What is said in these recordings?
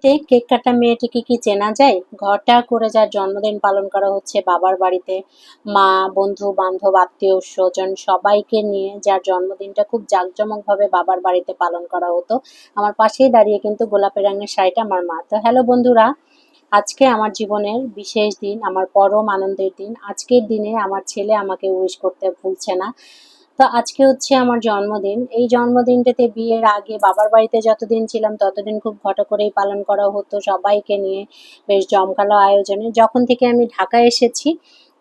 বাড়িতে কেক কাটা মেয়েটিকে কি চেনা যায়? ঘটা করে যার জন্মদিন পালন করা হচ্ছে বাবার বাড়িতে, মা, বন্ধু বান্ধব, আত্মীয় স্বজন সবাইকে নিয়ে যার জন্মদিনটা খুব জাঁকজমকভাবে বাবার বাড়িতে পালন করা হতো। আমার পাশেই দাঁড়িয়ে কিন্তু গোলাপি রঙের শাড়িটা আমার মা। তো হ্যালো বন্ধুরা, আজকে আমার জীবনের বিশেষ দিন, আমার পরম আনন্দের দিন। আজকের দিনে আমার ছেলে আমাকে উইশ করতে ভুলছে না। তো আজকে হচ্ছে আমার জন্মদিন। এই জন্মদিনটাতে বিয়ের আগে বাবার বাড়িতে যতদিন ছিলাম ততদিন খুব ঘটা করেই পালন করা হতো সবাইকে নিয়ে, বেশ জমকালো আয়োজনে। যখন থেকে আমি ঢাকায় এসেছি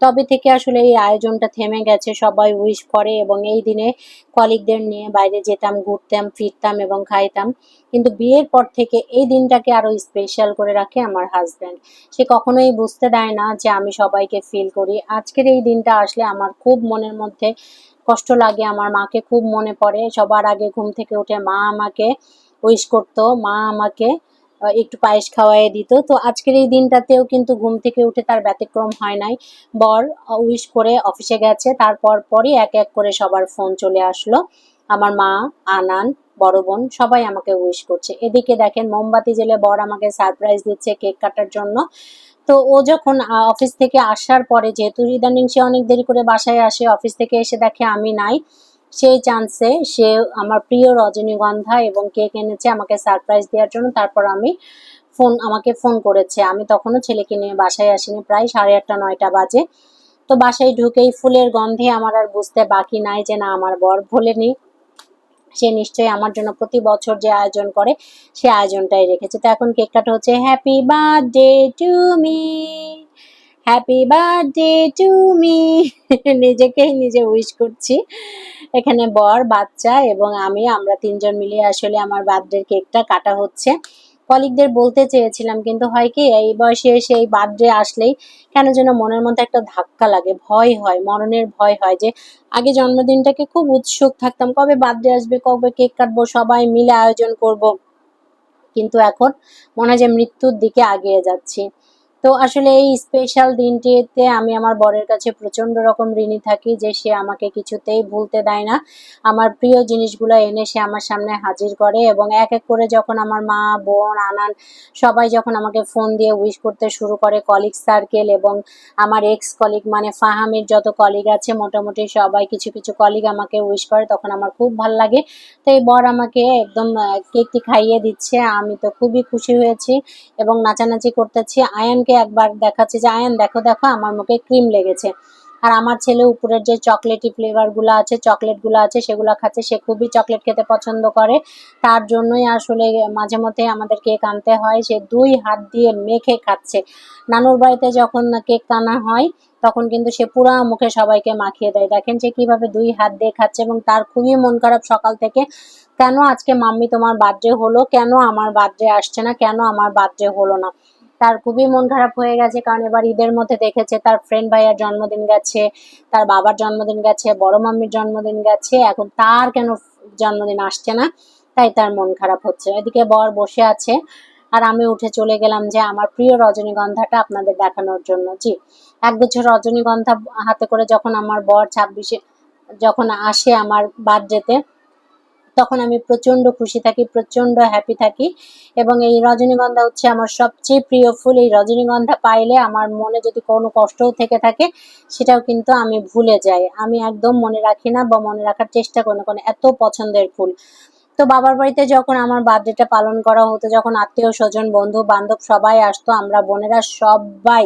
তবে থেকে আসলে এই আয়োজনটা থেমে গেছে। সবাই উইশ করে এবং এই দিনে কলিগদের নিয়ে বাইরে যেতাম, ঘুরতাম, ফিরতাম এবং খাইতাম। কিন্তু বিয়ের পর থেকে এই দিনটাকে আরো স্পেশাল করে রাখে আমার হাজব্যান্ড। সে কখনোই বুঝতে দেয় না যে আমি সবাইকে ফিল করি। আজকের এই দিনটা আসলে আমার খুব মনের মধ্যে কষ্ট লাগে, আমার মাকে খুব মনে পড়ে। সবার আগে ঘুম থেকে উঠে মা আমাকে উইশ করতো, মা আমাকে একটু পায়েস খাওয়াই দিত। তো আজকের এই দিনটাতেও কিন্তু ঘুম থেকে উঠে তার ব্যতিক্রম হয় নাই। বর উইশ করে অফিসে গেছে, তারপর পরই এক এক করে সবার ফোন চলে আসলো। আমার মা, আনান, বড় বোন সবাই আমাকে উইশ করছে। এদিকে দেখেন মোমবাতি জেলে বর আমাকে সারপ্রাইজ দিচ্ছে কেক কাটার জন্য। তো ও যখন অফিস থেকে আসার পরে, যেহেতু ইদানিং সে অনেক দেরি করে বাসায় আসে, অফিস থেকে এসে দেখে আমি নাই, সেই চান্সে সে আমার প্রিয় রজনীগন্ধা এবং কেক এনেছে আমাকে সারপ্রাইজ দেওয়ার জন্য। তারপর আমাকে ফোন করেছে। আমি তখনও ছেলেকে নিয়ে বাসায় আসিনি, প্রায় 8:30 9টা বাজে। তো বাসায় ঢুকেই ফুলের গন্ধে আমার আর বুঝতে বাকি নাই যে না, আমার বর ভোলেনি। সে নিশ্চয়ই আমার জন্য প্রতি বছর যে আয়োজন করে সে আয়োজনটাই রেখেছে। তো এখন কেক কাটা হচ্ছে। Happy birthday to me, happy birthday to me. নিজেকেই নিজে উইশ করছি। এখানে বর, বাচ্চা এবং আমরা তিনজন মিলে আসলে আমার বার্থডে কেকটা কাটা হচ্ছে। কলিগদের বলতে চেয়েছিলাম, কিন্তু হয় কি, এই বয়সে এসে এই বার্থডে আসলেই কেন যেন মনের মধ্যে একটা ধাক্কা লাগে, ভয় হয়, মরণের ভয় হয়। যে আগে জন্মদিনটাকে খুব উৎসুক থাকতাম, কবে বার্থডে আসবে, কবে কেক কাটবো, সবাই মিলে আয়োজন করব। কিন্তু এখন মনে হয় যে মৃত্যুর দিকে আগিয়ে যাচ্ছি। তো আসলে এই স্পেশাল দিনটিতে আমি আমার বরের কাছে প্রচন্ড রকম ঋণী থাকি যে সে আমাকে কিছুতেই ভুলতে দেয় না। আমার প্রিয় জিনিসগুলো এনে সে আমার সামনে হাজির করে এবং এক এক করে যখন আমার মা, বোন, আনান সবাই যখন আমাকে ফোন দিয়ে উইশ করতে শুরু করে, কলিগ সার্কেল এবং আমার এক্স কলিগ মানে ফাহামের যত কলিগ আছে মোটামুটি সবাই, কিছু কিছু কলিগ আমাকে উইশ করে, তখন আমার খুব ভাল লাগে। তো এই বর আমাকে একদম কেকটি খাইয়ে দিচ্ছে। আমি তো খুবই খুশি হয়েছি এবং নাচানাচি করতেছি। আয়ানকে একবার দেখাচ্ছি যে আয়ান দেখো দেখো আমার মুখে ক্রিম লেগেছে। আর আমার ছেলে উপরের যে চকলেটি ফ্লেভারগুলো আছে, চকলেটগুলো আছে সেগুলো খাচ্ছে। সে খুবই চকলেট খেতে পছন্দ করে। তার জন্যই আসলে মাঝে মধ্যে আমাদের কেক আনতে হয়। সে 2 হাত দিয়ে মেখে খাচ্ছে। নানুর বাড়িতে যখন কেক আনা হয় তখন কিন্তু সে পুরা মুখে সবাইকে মাখিয়ে দেয়। দেখেন সে কিভাবে 2 হাত দিয়ে খাচ্ছে এবং তার খুবই মন খারাপ সকাল থেকে। কেন আজকে মাম্মি তোমার বার্থডে হলো, কেন আমার বার্থডে আসছে না, কেন আমার বার্থডে হলো না। তার খুবই মন খারাপ হয়ে গেছে, কারণ এবার ঈদের মধ্যে দেখেছে তার ফ্রেন্ড ভাইয়ার জন্মদিন গেছে, তার বাবার জন্মদিন গেছে, বড় মাম্মির জন্মদিন গেছে, এখন তার কেন জন্মদিন আসছে না, তাই তার মন খারাপ হচ্ছে। এদিকে বর বসে আছে আর আমি উঠে চলে গেলাম যে আমার প্রিয় রজনীগন্ধাটা আপনাদের দেখানোর জন্য। জি, একগুচ্ছ রজনীগন্ধা হাতে করে যখন আমার বর 26-এ যখন আসে আমার বার্থডেতে, তখন আমি প্রচন্ড খুশি থাকি, প্রচন্ড হ্যাপি থাকি। এবং এই রজনীগন্ধা হচ্ছে আমার সবচেয়ে প্রিয় ফুল। এই রজনীগন্ধা পাইলে আমার মনে যদি কোনো কষ্টও থেকে থাকে সেটাও কিন্তু আমি ভুলে যাই। আমি একদম মনে রাখি না বা মনে রাখার চেষ্টা করি না, কারণ এত পছন্দের ফুল। তো বাবার বাড়িতে যখন আমার বার্থডেটা পালন করা হতো, যখন আত্মীয় স্বজন, বন্ধু বান্ধব সবাই আসতো, আমরা বোনেরা সবাই,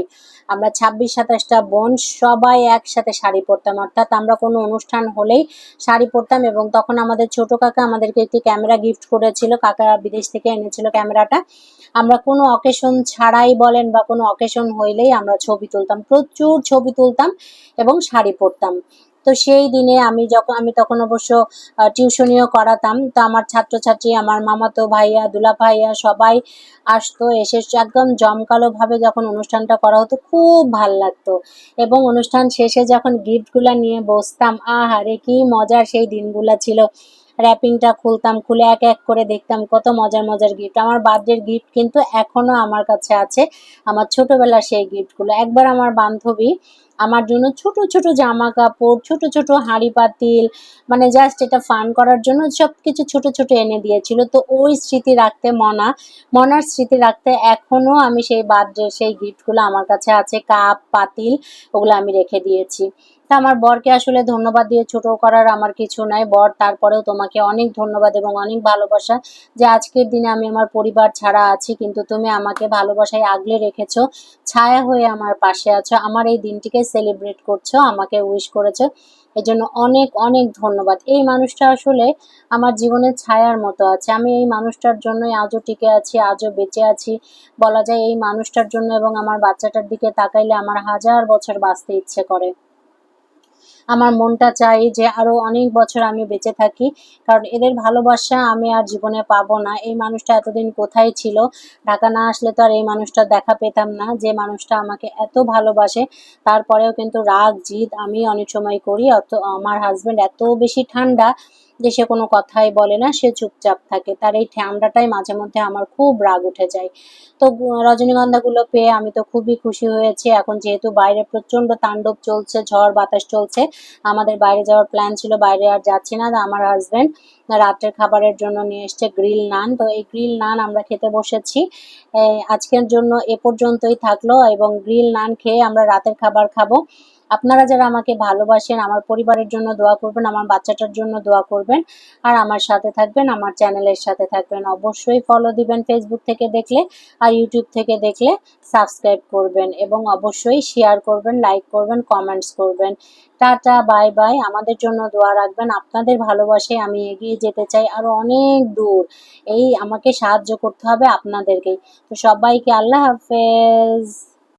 আমরা 26-27টা বোন সবাই একসাথে শাড়ি পরতাম। অর্থাৎ আমরা কোনো অনুষ্ঠান হলেই শাড়ি পরতাম। এবং তখন আমাদের ছোট কাকা আমাদেরকে একটি ক্যামেরা গিফট করেছিল, কাকা বিদেশ থেকে এনেছিল ক্যামেরাটা। আমরা কোনো অকেশন ছাড়াই বলেন বা কোনো অকেশন হইলেই আমরা ছবি তুলতাম, প্রচুর ছবি তুলতাম এবং শাড়ি পরতাম। তো সেই দিনে আমি তখন অবশ্য টিউশনিও করাতাম। তো আমার ছাত্রছাত্রী, আমার মামাতো ভাইয়া, দুলা ভাইয়া সবাই আসতো, এসে একদম জমকালোভাবে যখন অনুষ্ঠানটা করা হতো খুব ভাল লাগতো। এবং অনুষ্ঠান শেষে যখন গিফটগুলা নিয়ে বসতাম, আহারে কি মজার সেই দিনগুলা ছিল। র্যাপিংটা খুলতাম, খুলে এক এক করে দেখতাম কত মজার মজার গিফট। আমার বার্থডের গিফট কিন্তু এখনো আমার কাছে আছে, আমার ছোটবেলার সেই গিফটগুলো। একবার আমার বান্ধবী আমার জন্য ছোট ছোট জামা কাপড়, ছোট ছোট হাঁড়ি পাতিল, মানে জাস্ট এটা ফান করার জন্য সব কিছু ছোট ছোট এনে দিয়েছিল। তো ওই স্মৃতি রাখতে মনার স্মৃতি রাখতে এখনো আমি সেই বার্থডে সেই গিফটগুলো আমার কাছে আছে, কাপ পাতিল ওগুলো আমি রেখে দিয়েছি। তা আমার বরকে আসলে ধন্যবাদ দিয়ে ছোট করার আমার কিছু নাই। বর, তারপরেও তোমাকে অনেক ধন্যবাদ এবং অনেক ভালোবাসা যে আজকের দিনে আমি আমার পরিবার ছাড়া আছি, কিন্তু তুমি আমাকে ভালোবাসায় আগলে রেখেছো, ছায়া হয়ে আমার পাশে আছো, আমার এই দিনটিকে সেলিব্রেট করছো, আমাকে উইশ করেছো, এজন্য অনেক অনেক ধন্যবাদ। এই মানুষটা আসলে আমার জীবনের ছায়ার মতো আছে। আমি এই মানুষটার জন্যই আজও টিকে আছি, আজও বেঁচে আছি বলা যায় এই মানুষটার জন্য। এবং আমার বাচ্চাটার দিকে তাকাইলে আমার হাজার বছর বাঁচতে ইচ্ছে করে। আমার মনটা চাই যে আরো অনেক বছর আমি বেঁচে থাকি, কারণ এদের ভালোবাসা আমি আর জীবনে পাবো না। এই মানুষটা এতদিন কোথায় ছিল? ঢাকা না আসলে তো আর এই মানুষটার দেখা পেতাম না, যে মানুষটা আমাকে এত ভালোবাসে। তারপরেও কিন্তু রাগ জিদ আমি অনেক সময় করি। অত আমার হাজবেন্ড এত বেশি ঠান্ডা যে সে কোনো কথাই বলে না, সে চুপচাপ থাকে। তার এই ঠান্ডাটাই মাঝে মধ্যে আমার খুব রাগ উঠে যায়। তো রজনীগন্ধাগুলো পেয়ে আমি তো খুবই খুশি হয়েছি। এখন যেহেতু বাইরে প্রচণ্ড তাণ্ডব চলছে, ঝড় বাতাস চলছে, আমাদের বাইরে যাওয়ার প্ল্যান ছিল, বাইরে আর যাচ্ছি না। আমার হাজবেন্ড রাতের খাবারের জন্য নিয়ে এসছে গ্রিল নান, তো এই গ্রিল নান আমরা খেতে বসেছি। আজকের জন্য এ পর্যন্তই থাকলো, এবং গ্রিল নান খেয়ে আমরা রাতের খাবার খাবো। আপনারা যারা আমাকে ভালোবাসেন, আমার পরিবারের জন্য দোয়া করবেন, আমার বাচ্চাটার জন্য দোয়া করবেন, আর আমার সাথে থাকবেন, আমার চ্যানেলের সাথে থাকবেন। অবশ্যই ফলো দিবেন ফেসবুক থেকে দেখলে, আর ইউটিউব থেকে দেখলে সাবস্ক্রাইব করবেন, এবং অবশ্যই শেয়ার করবেন, লাইক করবেন, কমেন্টস করবেন। Tata, bye bye. আমাদের জন্য দোয়া রাখবেন। আপনাদের ভালোবাসায় আমি এগিয়ে যেতে চাই আরো অনেক দূর। এই আমাকে সাহায্য করতে হবে আপনাদেরকেই। তো সবাইকে আল্লাহ হাফেজ।